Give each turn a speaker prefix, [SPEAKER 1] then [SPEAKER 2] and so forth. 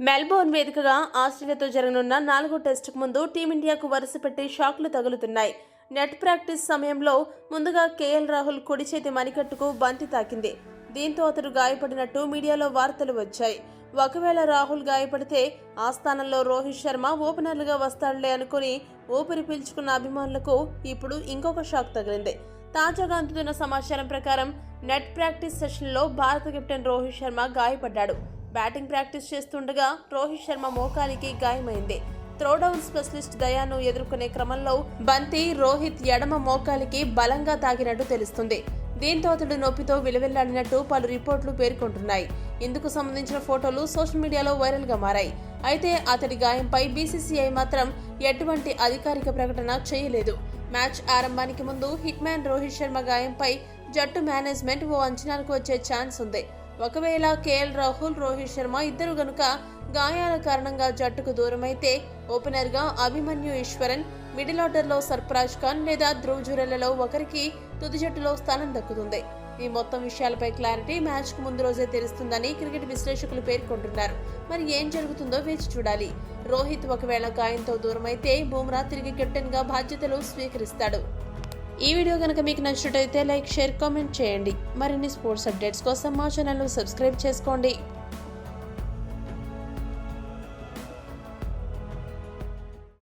[SPEAKER 1] Melbourne వేదికగా ఆస్ట్రేలియాతో జరగనున్న 4వ టెస్టుకు ముందు టీమిండియాకు వరుసపెట్టి షాక్లు తగులుతున్నాయి. నెట్ ప్రాక్టీస్ సమయంలో ముందుగా కేఎల్ రాహుల్ కుడి చేతి మణికట్టుకు బంతి తాకింది. దీంతో అతడు గాయపడినట్టు మీడియాలో వార్తలు వచ్చాయి. ఒకవేళ రాహుల్ గాయపడితే ఆ స్థానంలో రోహిత్ శర్మ ఓపెనర్లుగా వస్తాడులే అనుకుని ఊపిరి పీల్చుకున్న అభిమానులకు ఇప్పుడు ఇంకొక షాక్ తగిలింది. తాజాగా అందుతున్న సమాచారం ప్రకారం నెట్ ప్రాక్టీస్ సెషన్లో భారత కెప్టెన్ రోహిత్ శర్మ గాయపడ్డాడు. బ్యాటింగ్ ప్రాక్టీస్ చేస్తుండగా రోహిత్ శర్మ మోకాలికి గాయమైంది. త్రోడౌన్ స్పెషలిస్ట్ దయాను ఎదుర్కొనే క్రమంలో బంతి రోహిత్ ఎడమ మోకాలికి బలంగా తాకినట్టు తెలుస్తుంది. దీంతో అతడు నొప్పితో విలవిల్లాడినట్టు పలు రిపోర్టులు పేర్కొంటున్నాయి. ఇందుకు సంబంధించిన ఫోటోలు సోషల్ మీడియాలో వైరల్ గా మారాయి. అయితే అతడి గాయంపై బీసీసీఐ మాత్రం ఎటువంటి అధికారిక ప్రకటన చేయలేదు. మ్యాచ్ ఆరంభానికి ముందు హిట్ మ్యాన్ రోహిత్ శర్మ గాయంపై జట్టు మేనేజ్మెంట్ ఓ అంచనాలకు వచ్చే ఛాన్స్ ఉంది. ఒకవేళ కేఎల్ రాహుల్, రోహిత్ శర్మ ఇద్దరు గనుక గాయాల కారణంగా జట్టుకు దూరమైతే ఓపెనర్ గా అభిమన్యు ఈశ్వరన్, మిడిల్ ఆర్డర్ లో సర్ఫరాజ్ ఖాన్ లేదా ధ్రువ్ జురెల్లలో ఒకరికి తుది జట్టులో స్థానం దక్కుతుంది. ఈ మొత్తం విషయాలపై క్లారిటీ మ్యాచ్ కు ముందు రోజే తెలుస్తుందని క్రికెట్ విశ్లేషకులు పేర్కొంటున్నారు. మరి ఏం జరుగుతుందో వేచి చూడాలి. రోహిత్ ఒకవేళ గాయంతో దూరమైతే బుమ్రా తిరిగి కెప్టెన్ గా బాధ్యతలు స్వీకరిస్తాడు. ఈ వీడియో కనుక మీకు నచ్చినట్లయితే లైక్, షేర్, కామెంట్ చేయండి. మరిన్ని స్పోర్ట్స్ అప్డేట్స్ కోసం మా ఛానల్ను సబ్స్క్రైబ్ చేసుకోండి.